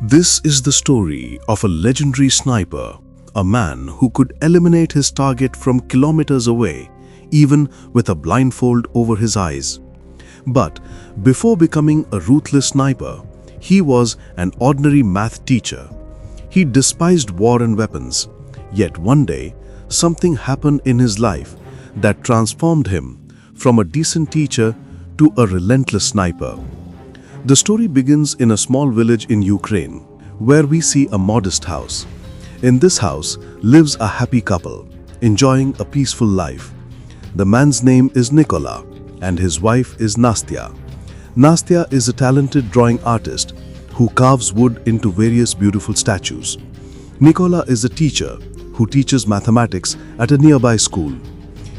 This is the story of a legendary sniper, a man who could eliminate his target from kilometers away, even with a blindfold over his eyes. But before becoming a ruthless sniper, he was an ordinary math teacher. He despised war and weapons. Yet one day, something happened in his life that transformed him from a decent teacher to a relentless sniper. The story begins in a small village in Ukraine, where we see a modest house. In this house lives a happy couple, enjoying a peaceful life. The man's name is Mykola, and his wife is Nastya. Nastya is a talented drawing artist who carves wood into various beautiful statues. Mykola is a teacher who teaches mathematics at a nearby school.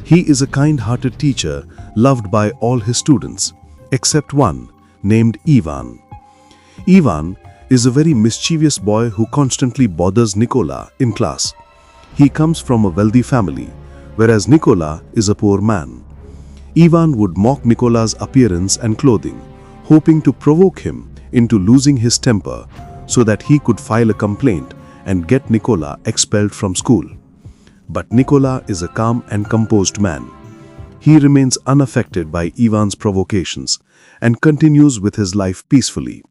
He is a kind-hearted teacher loved by all his students, except one, named Ivan. Ivan is a very mischievous boy who constantly bothers Mykola in class. He comes from a wealthy family, whereas Mykola is a poor man. Ivan would mock Mykola's appearance and clothing, hoping to provoke him into losing his temper so that he could file a complaint and get Mykola expelled from school. But Mykola is a calm and composed man. He remains unaffected by Ivan's provocations and continues with his life peacefully.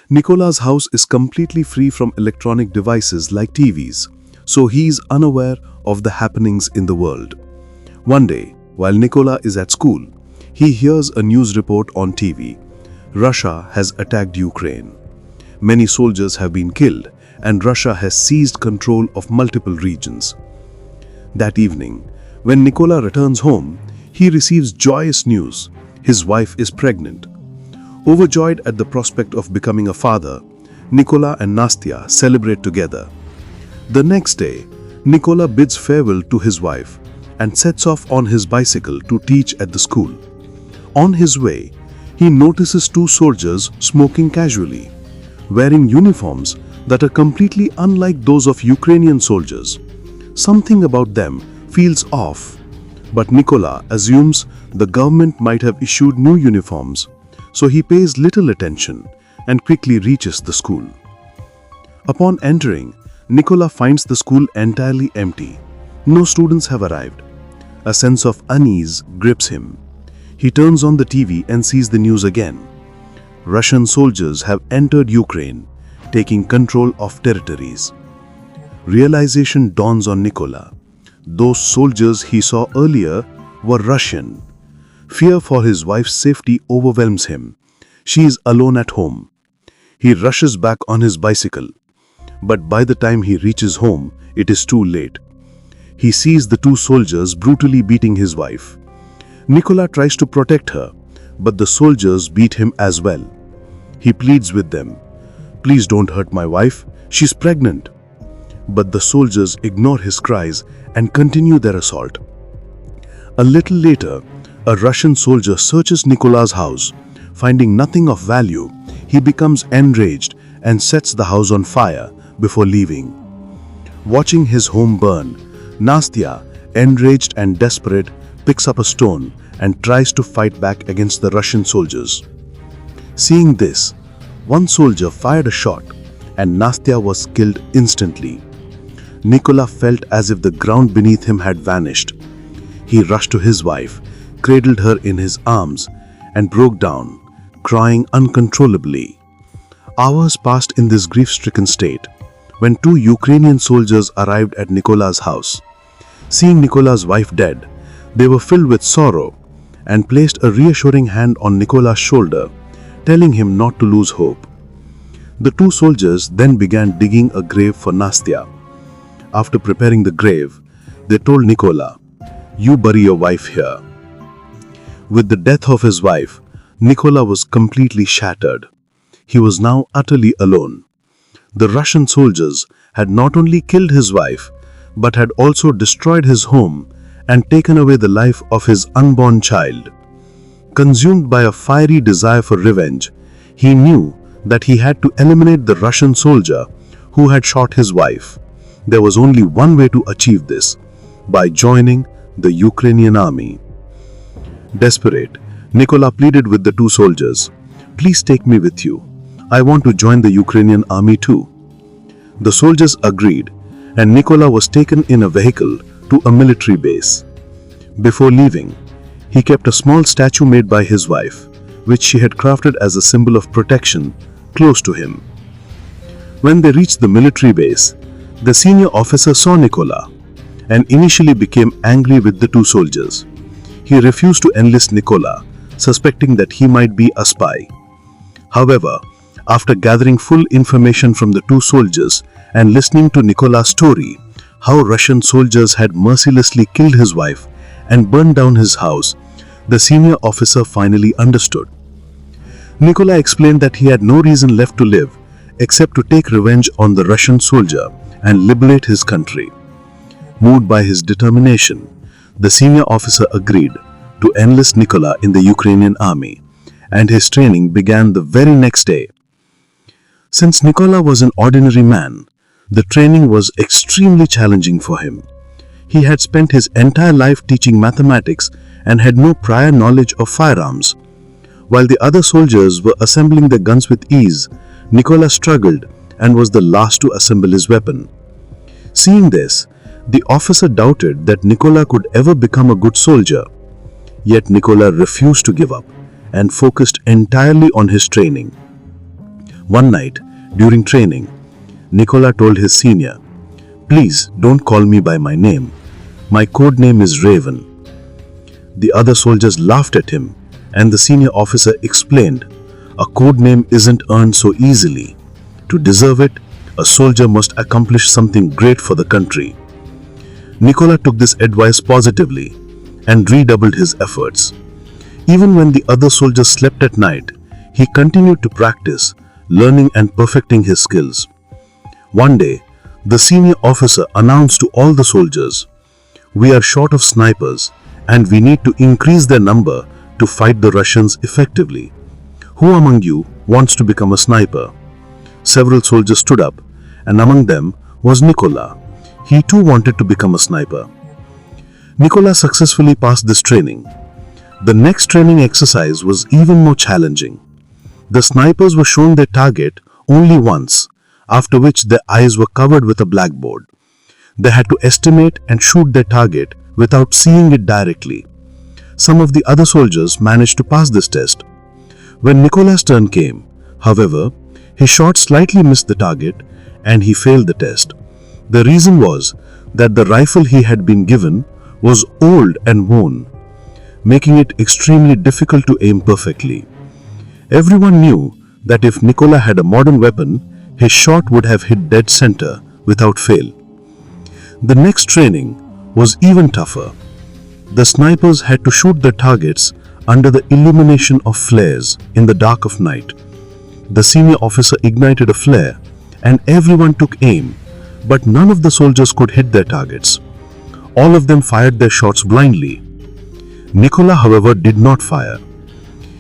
Mykola's house is completely free from electronic devices like TVs, so he is unaware of the happenings in the world. One day, while Mykola is at school, he hears a news report on TV. Russia has attacked Ukraine. Many soldiers have been killed, and Russia has seized control of multiple regions. That evening, when Mykola returns home, he receives joyous news. His wife is pregnant. Overjoyed at the prospect of becoming a father, Mykola and Nastya celebrate together. The next day, Mykola bids farewell to his wife and sets off on his bicycle to teach at the school. On his way, he notices two soldiers smoking casually, wearing uniforms that are completely unlike those of Ukrainian soldiers. Something about them feels off, but Mykola assumes the government might have issued new uniforms, so he pays little attention and quickly reaches the school. Upon entering, Mykola finds the school entirely empty. No students have arrived. A sense of unease grips him. He turns on the TV and sees the news again. Russian soldiers have entered Ukraine, taking control of territories. Realization dawns on Mykola. Those soldiers he saw earlier were Russian. Fear for his wife's safety overwhelms him. She is alone at home. He rushes back on his bicycle. But by the time he reaches home, it is too late. He sees the two soldiers brutally beating his wife. Mykola tries to protect her, but the soldiers beat him as well. He pleads with them, "Please don't hurt my wife, she's pregnant." But the soldiers ignore his cries and continue their assault. A little later, a Russian soldier searches Mykola's house. Finding nothing of value, he becomes enraged and sets the house on fire before leaving. Watching his home burn, Nastya, enraged and desperate, picks up a stone and tries to fight back against the Russian soldiers. Seeing this, one soldier fired a shot and Nastya was killed instantly. Mykola felt as if the ground beneath him had vanished. He rushed to his wife, cradled her in his arms, and broke down, crying uncontrollably. Hours passed in this grief-stricken state when two Ukrainian soldiers arrived at Mykola's house. Seeing Mykola's wife dead, they were filled with sorrow and placed a reassuring hand on Mykola's shoulder, telling him not to lose hope. The two soldiers then began digging a grave for Nastya. After preparing the grave, they told Mykola, "You bury your wife here." With the death of his wife, Mykola was completely shattered. He was now utterly alone. The Russian soldiers had not only killed his wife, but had also destroyed his home and taken away the life of his unborn child. Consumed by a fiery desire for revenge, he knew that he had to eliminate the Russian soldier who had shot his wife. There was only one way to achieve this, by joining the Ukrainian army. Desperate, Mykola pleaded with the two soldiers, "Please take me with you. I want to join the Ukrainian army too." The soldiers agreed, and Mykola was taken in a vehicle to a military base. Before leaving, he kept a small statue made by his wife, which she had crafted as a symbol of protection, close to him. When they reached the military base, the senior officer saw Mykola and initially became angry with the two soldiers. He refused to enlist Mykola, suspecting that he might be a spy. However, after gathering full information from the two soldiers and listening to Mykola's story, how Russian soldiers had mercilessly killed his wife and burned down his house, the senior officer finally understood. Mykola explained that he had no reason left to live except to take revenge on the Russian soldier and liberate his country. Moved by his determination, the senior officer agreed to enlist Mykola in the Ukrainian army, and his training began the very next day. Since Mykola was an ordinary man, the training was extremely challenging for him. He had spent his entire life teaching mathematics and had no prior knowledge of firearms. While the other soldiers were assembling their guns with ease, Mykola struggled and was the last to assemble his weapon. Seeing this, the officer doubted that Mykola could ever become a good soldier. Yet Mykola refused to give up and focused entirely on his training. One night, during training, Mykola told his senior, "Please don't call me by my name. My code name is Raven." The other soldiers laughed at him, and the senior officer explained, "A code name isn't earned so easily. To deserve it, a soldier must accomplish something great for the country." Mykola took this advice positively and redoubled his efforts. Even when the other soldiers slept at night, he continued to practice, learning and perfecting his skills. One day, the senior officer announced to all the soldiers, "We are short of snipers and we need to increase their number to fight the Russians effectively. Who among you wants to become a sniper?" Several soldiers stood up, and among them was Mykola. He too wanted to become a sniper. Mykola successfully passed this training. The next training exercise was even more challenging. The snipers were shown their target only once, after which their eyes were covered with a blackboard. They had to estimate and shoot their target without seeing it directly. Some of the other soldiers managed to pass this test. When Mykola's turn came, however, his shot slightly missed the target and he failed the test. The reason was that the rifle he had been given was old and worn, making it extremely difficult to aim perfectly. Everyone knew that if Mykola had a modern weapon, his shot would have hit dead center without fail. The next training was even tougher. The snipers had to shoot their targets under the illumination of flares in the dark of night. The senior officer ignited a flare and everyone took aim, but none of the soldiers could hit their targets. All of them fired their shots blindly. Mykola, however, did not fire.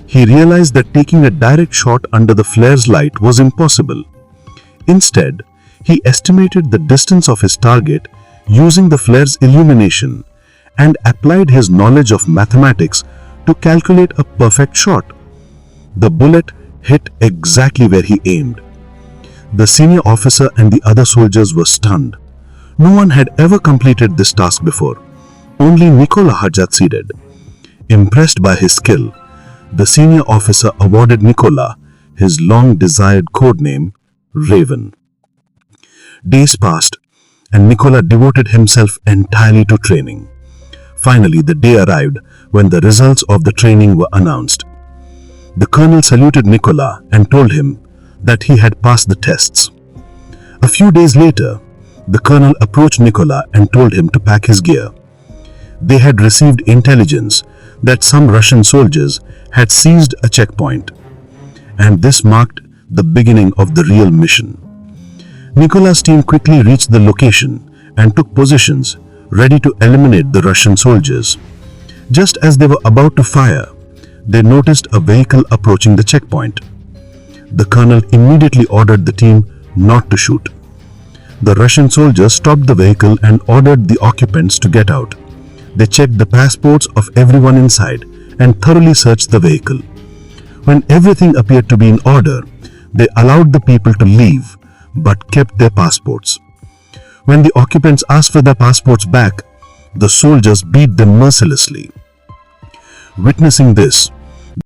He realized that taking a direct shot under the flare's light was impossible. Instead, he estimated the distance of his target using the flare's illumination and applied his knowledge of mathematics to calculate a perfect shot. The bullet hit exactly where he aimed. The senior officer and the other soldiers were stunned. No one had ever completed this task before. Only Mykola had succeeded. Impressed by his skill, the senior officer awarded Mykola his long-desired codename, Raven. Days passed, and Mykola devoted himself entirely to training. Finally, the day arrived when the results of the training were announced. The colonel saluted Mykola and told him that he had passed the tests. A few days later, the colonel approached Mykola and told him to pack his gear. They had received intelligence that some Russian soldiers had seized a checkpoint, and this marked the beginning of the real mission. Mykola's team quickly reached the location and took positions, ready to eliminate the Russian soldiers. Just as they were about to fire, they noticed a vehicle approaching the checkpoint. The colonel immediately ordered the team not to shoot. The Russian soldiers stopped the vehicle and ordered the occupants to get out. They checked the passports of everyone inside and thoroughly searched the vehicle. When everything appeared to be in order, They allowed the people to leave, but kept their passports. When the occupants asked for their passports back, the soldiers beat them mercilessly. Witnessing this,